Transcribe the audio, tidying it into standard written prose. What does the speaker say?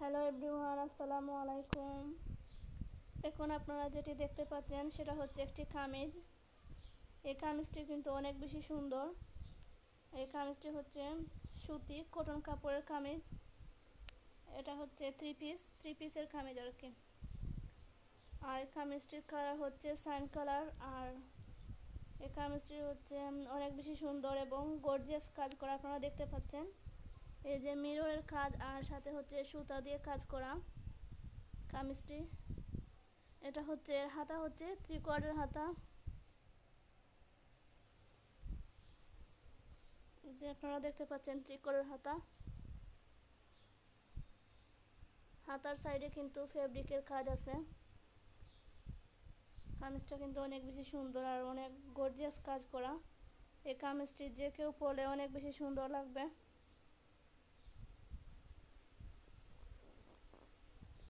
Hello everyone, আসসালামু আলাইকুম। এখন আপনারা যেটি দেখতে পাচ্ছেন সেটা হচ্ছে একটি কামিজ। এই কামিজটি কিন্তু অনেক বেশি সুন্দর। এই কামিজটি হচ্ছে সুতি কটন কাপড়ের কামিজ। এটা হচ্ছে থ্রি পিসের কামিজ আর কি। আর কামিজটির কালার হচ্ছে সাইন কালার। আর এই কামিজটি হচ্ছে অনেক বেশি সুন্দর এবং গর্জিয়াস কাজ করা আপনারা দেখতে পাচ্ছেন। এই যে মিররের কাজ আর সাথে হচ্ছে সুতা দিয়ে কাজ করা কামিজটি। এটা হচ্ছে এর হাতা হচ্ছে 3/4 হাতা। যে আপনারা দেখতে পাচ্ছেন 3/4 হাতা। হাতার সাইডে কিন্তু ফেব্রিকের কাজ আছে। কামিজটা কিন্তু অনেক বেশি সুন্দর আর অনেক গর্জিয়াস কাজ করা। এই কামিজটি যে কেউ পরলে অনেক বেশি সুন্দর লাগবে।